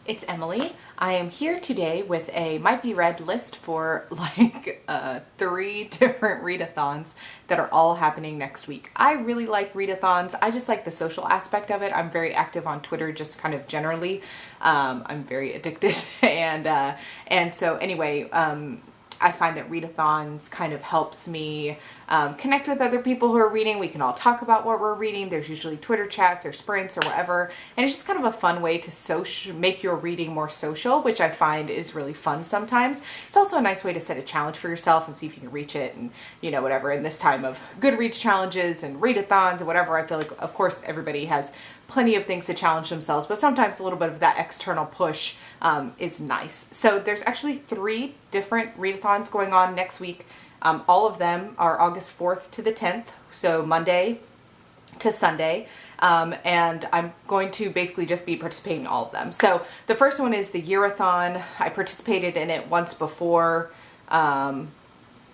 It's Emily. I am here today with a might be read list for like 3 different readathons that are all happening next week. I really like readathons. I just like the social aspect of it. I'm very active on Twitter, just kind of generally. I'm very addicted, and so anyway. I find that readathons kind of helps me connect with other people who are reading. We can all talk about what we're reading. There's usually Twitter chats or sprints or whatever. And it's just kind of a fun way to make your reading more social, which I find is really fun sometimes. It's also a nice way to set a challenge for yourself and see if you can reach it and, you know, whatever. In this time of Goodreads challenges and readathons and whatever, I feel like, of course, everybody has plenty of things to challenge themselves, but sometimes a little bit of that external push is nice. So there's actually 3 different readathons going on next week. All of them are August 4th to the 10th, so Monday to Sunday. And I'm going to basically just be participating in all of them. So the first one is the YearAthon. I participated in it once before.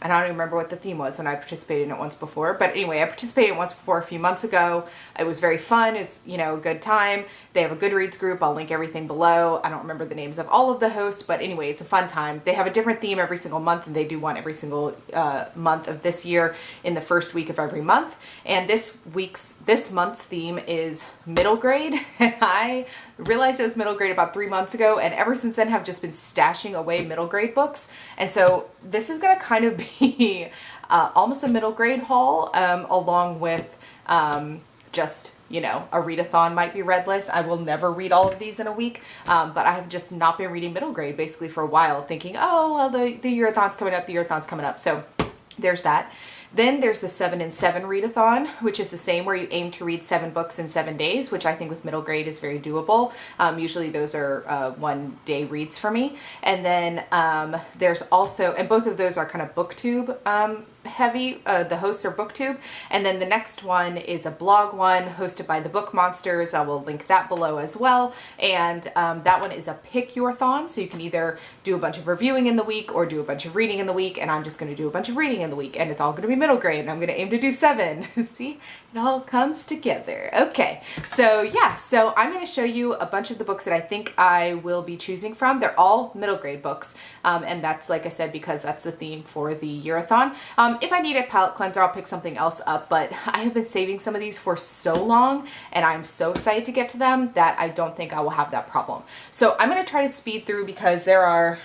And I don't even remember what the theme was when I participated in it once before. But anyway, I participated in it once before a few months ago. It was very fun. It's, you know, a good time. They have a Goodreads group. I'll link everything below. I don't remember the names of all of the hosts, but anyway, it's a fun time. They have a different theme every single month, and they do one every single month of this year in the first week of every month. And this month's theme is middle grade. And I realized it was middle grade about 3 months ago, and ever since then have just been stashing away middle grade books. And so this is going to kind of be almost a middle grade haul, along with just, you know, a readathon might be read list. I will never read all of these in a week, but I have just not been reading middle grade basically for a while, thinking, oh, well, the YearAthon's coming up, the YearAthon's coming up. So there's that. Then there's the 7 in 7 readathon, which is the same, where you aim to read 7 books in 7 days, which I think with middle grade is very doable. Usually those are 1 day reads for me. And then there's also, and both of those are kind of booktube heavy. The hosts are booktube. And then the next one is a blog one hosted by the Book Monsters. I will link that below as well. And that one is a Pick-Your-Thon. So you can either do a bunch of reviewing in the week or do a bunch of reading in the week. And I'm just going to do a bunch of reading in the week. And it's all going to be middle grade. And I'm going to aim to do 7. See, it all comes together. Okay. So yeah, so I'm going to show you a bunch of the books that I think I will be choosing from. They're all middle grade books. And that's, like I said, because that's the theme for the YearAthon. If I need a palette cleanser, I'll pick something else up, but I have been saving some of these for so long, and I'm so excited to get to them that I don't think I will have that problem. So I'm going to try to speed through because there are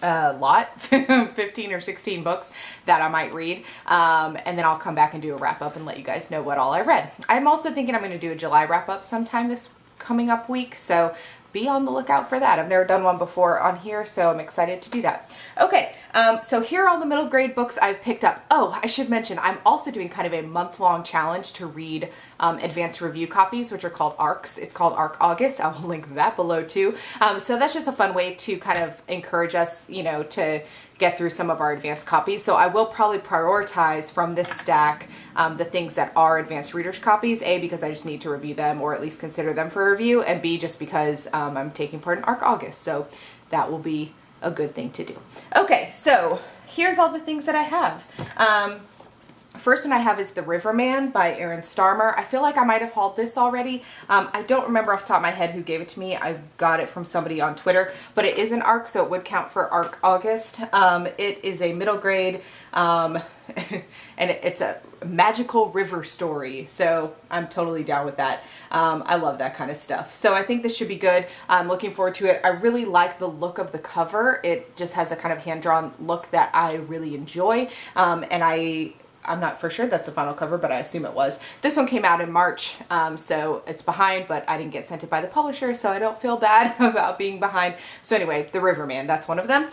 a lot, 15 or 16 books that I might read, and then I'll come back and do a wrap up and let you guys know what all I read. I'm also thinking I'm going to do a July wrap up sometime this coming up week, so be on the lookout for that. I've never done one before on here, so I'm excited to do that. Okay, so here are all the middle grade books I've picked up. Oh, I should mention, I'm also doing kind of a month-long challenge to read advanced review copies, which are called ARCs. It's called ARC August. I will link that below too. So that's just a fun way to kind of encourage us, you know, to get through some of our advanced copies. So I will probably prioritize from this stack the things that are advanced readers copies, A, because I just need to review them or at least consider them for review, and B, just because I'm taking part in ARC August. So that will be a good thing to do. Okay, so here's all the things that I have. First one I have is The Riverman by Aaron Starmer. I feel like I might have hauled this already. I don't remember off the top of my head who gave it to me. I got it from somebody on Twitter, but it is an ARC, so it would count for ARC August. It is a middle grade, and it's a magical river story, so I'm totally down with that. I love that kind of stuff. So I think this should be good. I'm looking forward to it. I really like the look of the cover. It just has a kind of hand-drawn look that I really enjoy, and I'm not for sure that's the final cover, but I assume it was. This one came out in March, so it's behind, but I didn't get sent it by the publisher, so I don't feel bad about being behind. So anyway, The Riverman, that's one of them.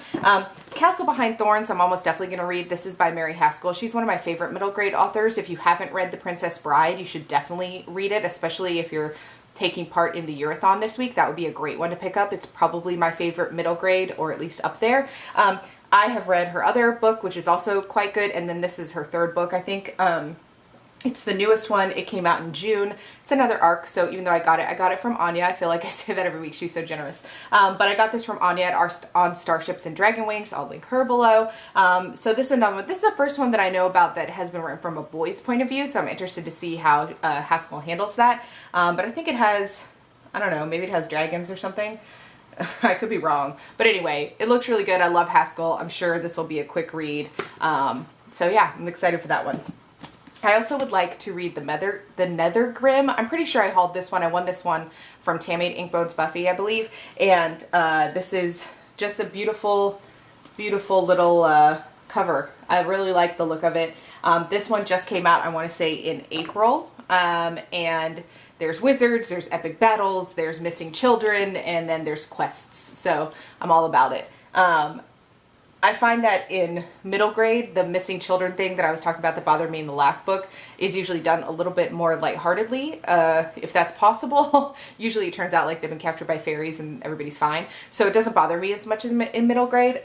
Castle Behind Thorns, I'm almost definitely going to read. This is by Mary Haskell. She's one of my favorite middle grade authors. If you haven't read The Princess Bride, you should definitely read it, especially if you're taking part in the YearAthon this week. That would be a great one to pick up. It's probably my favorite middle grade, or at least up there. I have read her other book, which is also quite good, and then this is her 3rd book, I think. It's the newest one. It came out in June. It's another ARC, so even though I got it from Anya. I feel like I say that every week. She's so generous. But I got this from Anya on Starships and Dragon Wings. I'll link her below. So this is another one. This is the first one that I know about that has been written from a boy's point of view, so I'm interested to see how Haskell handles that. But I think it has I don't know, maybe it has dragons or something. I could be wrong. But anyway, it looks really good. I love Haskell. I'm sure this will be a quick read. So yeah, I'm excited for that one. I also would like to read the Nether Grim. I'm pretty sure I hauled this one. I won this one from Tammade Inkbones Buffy, I believe. And this is just a beautiful, beautiful little cover. I really like the look of it. This one just came out, I want to say, in April. And there's wizards, there's epic battles, there's missing children, and then there's quests. So I'm all about it. I find that in middle grade, the missing children thing that I was talking about that bothered me in the last book is usually done a little bit more lightheartedly, if that's possible. Usually it turns out like they've been captured by fairies and everybody's fine. So it doesn't bother me as much as in middle grade.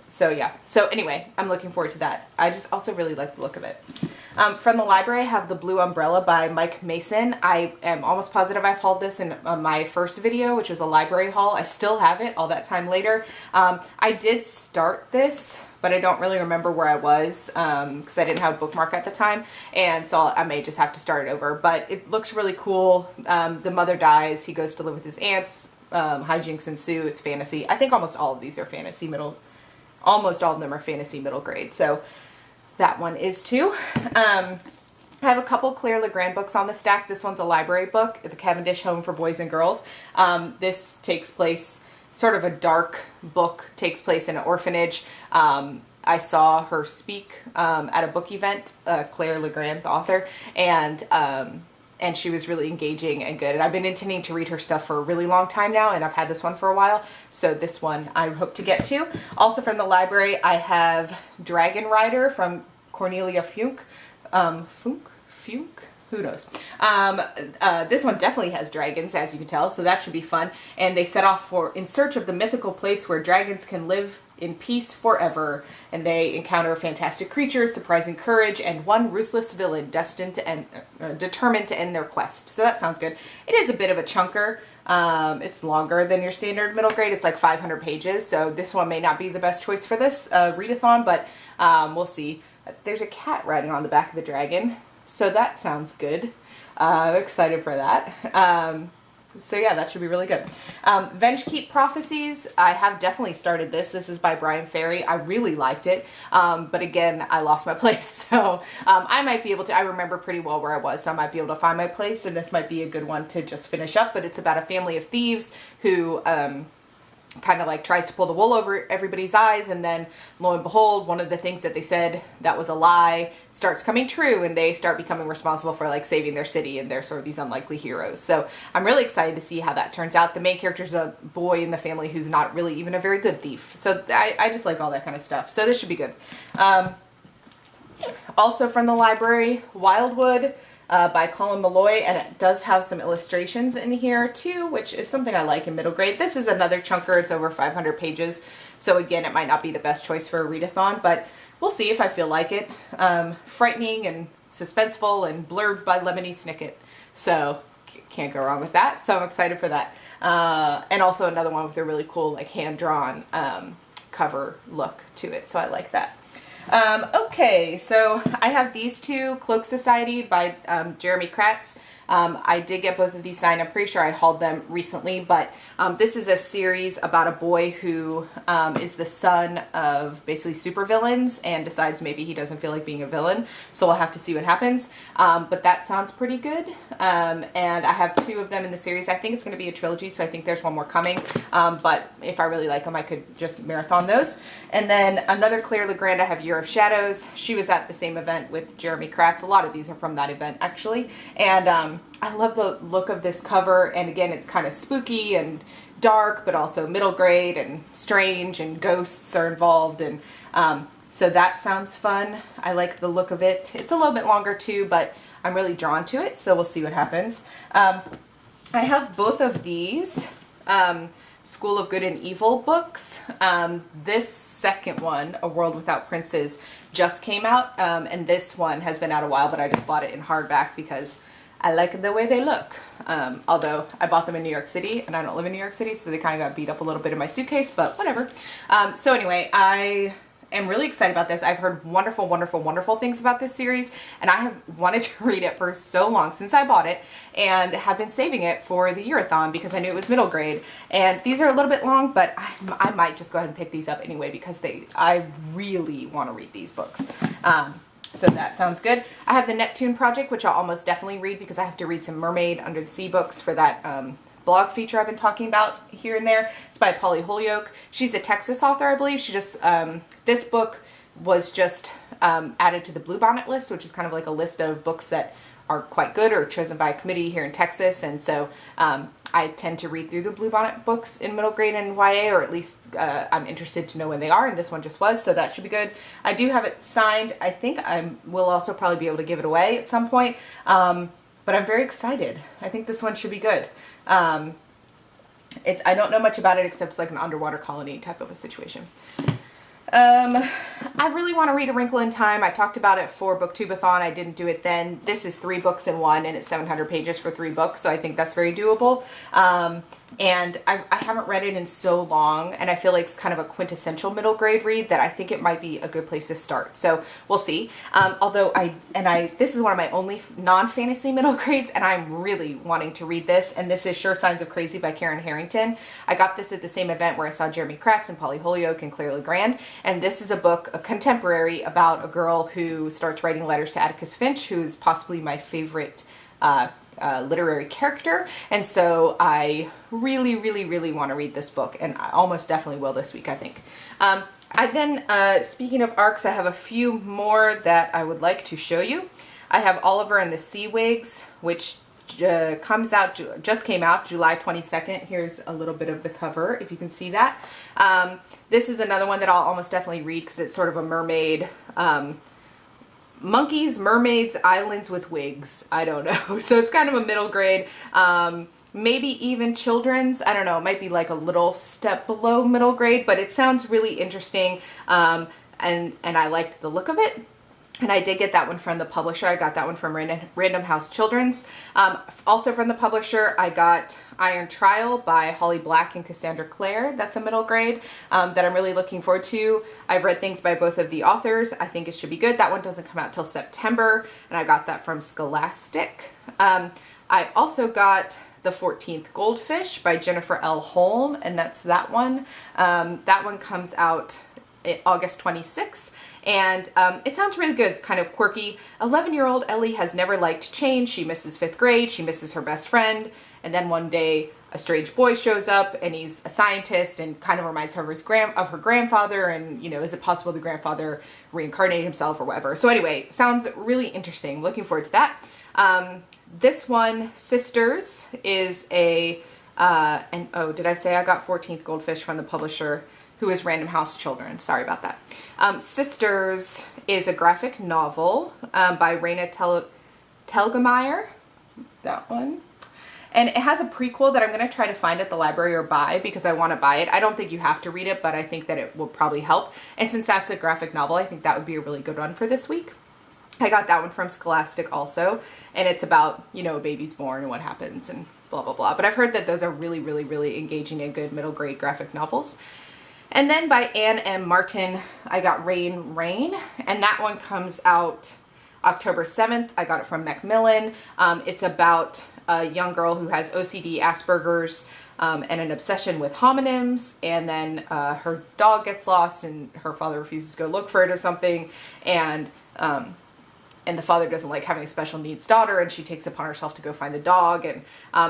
So yeah. So anyway, I'm looking forward to that. I just also really like the look of it. From the library, I have The Blue Umbrella by Mike Mason. I am almost positive I've hauled this in my first video, which was a library haul. I still have it all that time later. I did start this, but I don't really remember where I was because I didn't have a bookmark at the time. And so I may just have to start it over. But it looks really cool. The mother dies. He goes to live with his aunts. Hijinks ensue. It's fantasy. I think almost all of these are fantasy middle. Almost all of them are fantasy middle grade. So that one is too. I have a couple Claire Legrand books on the stack. This one's a library book, The Cavendish Home for Boys and Girls. This takes place, sort of a dark book, takes place in an orphanage. I saw her speak at a book event, Claire Legrand, the author, and she was really engaging and good. And I've been intending to read her stuff for a really long time now, and I've had this one for a while. So this one I hope to get to. Also from the library, I have Dragon Rider from Cornelia Funk. Funk? Who knows? This one definitely has dragons, as you can tell, so that should be fun. And they set off in search of the mythical place where dragons can live in peace forever. And they encounter fantastic creatures, surprising courage, and one ruthless villain destined to end, determined to end their quest. So that sounds good. It is a bit of a chunker. It's longer than your standard middle grade. It's like 500 pages, so this one may not be the best choice for this readathon, but we'll see. There's a cat riding on the back of the dragon. So that sounds good. I'm excited for that. So yeah, that should be really good. Vengekeep Prophecies, I have definitely started this. This is by Brian Ferry. I really liked it. But again, I lost my place. So I might be able to, I remember pretty well where I was, so I might be able to find my place, and this might be a good one to just finish up. But it's about a family of thieves who kind of like tries to pull the wool over everybody's eyes, and then lo and behold, one of the things that they said that was a lie starts coming true, and they start becoming responsible for like saving their city, and they're sort of these unlikely heroes. So I'm really excited to see how that turns out. The main character's a boy in the family who's not really even a very good thief. So I just like all that kind of stuff. So this should be good. Also from the library, Wildwood by Colin Malloy, and it does have some illustrations in here too, which is something I like in middle grade. This is another chunker. It's over 500 pages, so again, it might not be the best choice for a readathon, but we'll see if I feel like it. Frightening and suspenseful and blurred by Lemony Snicket, so can't go wrong with that. So I'm excited for that. And also another one with a really cool like hand-drawn cover look to it, so I like that. Okay, so I have these two, Cloak Society by Jeremy Kratz. I did get both of these signed. I'm pretty sure I hauled them recently, but this is a series about a boy who is the son of basically supervillains and decides maybe he doesn't feel like being a villain, so we'll have to see what happens. But that sounds pretty good, and I have two of them in the series. I think it's going to be a trilogy, so I think there's one more coming, but if I really like them, I could just marathon those. And then another Claire Legrand, I have Year of Shadows. She was at the same event with Jeremy Kratz. A lot of these are from that event, actually, and I love the look of this cover, and again, it's kind of spooky and dark, but also middle grade and strange, and ghosts are involved, and so that sounds fun. I like the look of it. It's a little bit longer too, but I'm really drawn to it, so we'll see what happens. I have both of these School of Good and Evil books. This second one, A World Without Princes, just came out, and this one has been out a while, but I just bought it in hardback because I like the way they look. Although I bought them in New York City, and I don't live in New York City, so they kind of got beat up a little bit in my suitcase, but whatever. So anyway, I am really excited about this. I've heard wonderful, wonderful, wonderful things about this series, and I have wanted to read it for so long since I bought it, and have been saving it for the YearAthon because I knew it was middle grade. And these are a little bit long, but I might just go ahead and pick these up anyway because I really want to read these books. So that sounds good. I have the Neptune Project, which I'll almost definitely read because I have to read some Mermaid Under the Sea books for that blog feature I've been talking about here and there. It's by Polly Holyoke. She's a Texas author, I believe. She just, this book was just added to the Bluebonnet list, which is kind of like a list of books that are quite good or chosen by a committee here in Texas. And so I tend to read through the Bluebonnet books in middle grade and YA, or at least I'm interested to know when they are, and this one just was, so that should be good. I do have it signed. I think I will also probably be able to give it away at some point, but I'm very excited. I think this one should be good. I don't know much about it except it's like an underwater colony type of a situation. I really want to read A Wrinkle in Time. I talked about it for Booktubeathon. I didn't do it then. This is 3 books in one, and it's 700 pages for 3 books, so I think that's very doable. And I haven't read it in so long, and I feel like it's kind of a quintessential middle grade read that I think it might be a good place to start. So we'll see. Although this is one of my only non-fantasy middle grades, and I'm really wanting to read this, and this is Sure Signs of Crazy by Karen Harrington. I got this at the same event where I saw Jeremy Kratz and Polly Holyoke and Claire Legrand, and this is a book, a contemporary, about a girl who starts writing letters to Atticus Finch, who's possibly my favorite literary character, and so I really, really, really want to read this book, and I almost definitely will this week, I think. Speaking of ARCs, I have a few more that I would like to show you. I have Oliver and the Sea Wigs, which just came out July 22nd. Here's a little bit of the cover, if you can see that. This is another one that I'll almost definitely read because it's sort of a mermaid, monkeys, mermaids, islands with wigs. I don't know. So it's kind of a middle grade, maybe even children's. I don't know. It might be like a little step below middle grade, but it sounds really interesting. And I liked the look of it. And I did get that one from the publisher. I got that one from Random House Children's. Also from the publisher, I got Iron Trial by Holly Black and Cassandra Clare. That's a middle grade that I'm really looking forward to. I've read things by both of the authors. I think it should be good. That one doesn't come out till September, and I got that from Scholastic. I also got The 14th Goldfish by Jennifer L. Holm, and that's that one. That one comes out August 26th. And it sounds really good. It's kind of quirky. 11-year-old Ellie has never liked change. She misses 5th grade. She misses her best friend. And then one day a strange boy shows up, and he's a scientist and kind of reminds her of her grandfather. And, you know, is it possible the grandfather reincarnated himself or whatever? So anyway, sounds really interesting. Looking forward to that. This one, Sisters, is a, and oh, did I say I got 14th Goldfish from the publisher, who is Random House Children? Sorry about that. Sisters is a graphic novel by Raina Telgemeier. That one. And it has a prequel that I'm going to try to find at the library or buy because I want to buy it. I don't think you have to read it, but I think that it will probably help. And since that's a graphic novel, I think that would be a really good one for this week. I got that one from Scholastic also, and it's about, you know, a baby's born and what happens and blah, blah, blah. But I've heard that those are really, really, really engaging and good middle grade graphic novels. And then by Anne M. Martin, I got Rain, Rain, and that one comes out October 7th. I got it from Macmillan. It's about a young girl who has OCD, Asperger's, and an obsession with homonyms, and then her dog gets lost and her father refuses to go look for it or something, and the father doesn't like having a special needs daughter, and she takes it upon herself to go find the dog. And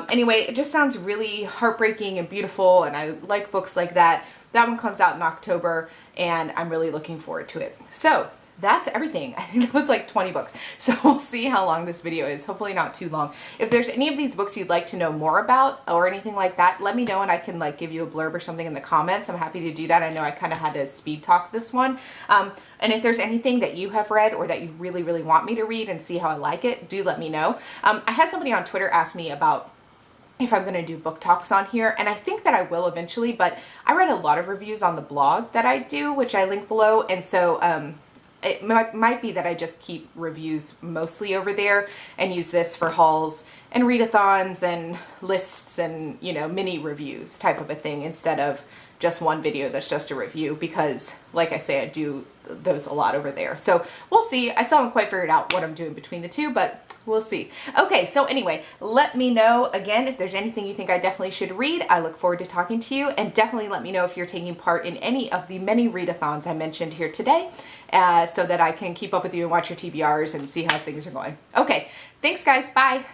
anyway, it just sounds really heartbreaking and beautiful, and I like books like that. That one comes out in October, and I'm really looking forward to it. So that's everything. I think that was like 20 books. So we'll see how long this video is. Hopefully not too long. If there's any of these books you'd like to know more about or anything like that, let me know and I can like give you a blurb or something in the comments. I'm happy to do that. I know I kind of had to speed talk this one. And if there's anything that you have read or that you really, really want me to read and see how I like it, do let me know. I had somebody on Twitter ask me about if I'm going to do book talks on here, and I think that I will eventually, but I read a lot of reviews on the blog that I do, which I link below, and so it might be that I just keep reviews mostly over there and use this for hauls and readathons and lists and, you know, mini reviews type of a thing instead of just one video that's just a review, because like I say, I do those a lot over there. So we'll see. I still haven't quite figured out what I'm doing between the two, but we'll see. Okay, so anyway, let me know again if there's anything you think I definitely should read. I look forward to talking to you, and definitely let me know if you're taking part in any of the many readathons I mentioned here today, so that I can keep up with you and watch your TBRs and see how things are going. Okay, thanks guys, bye.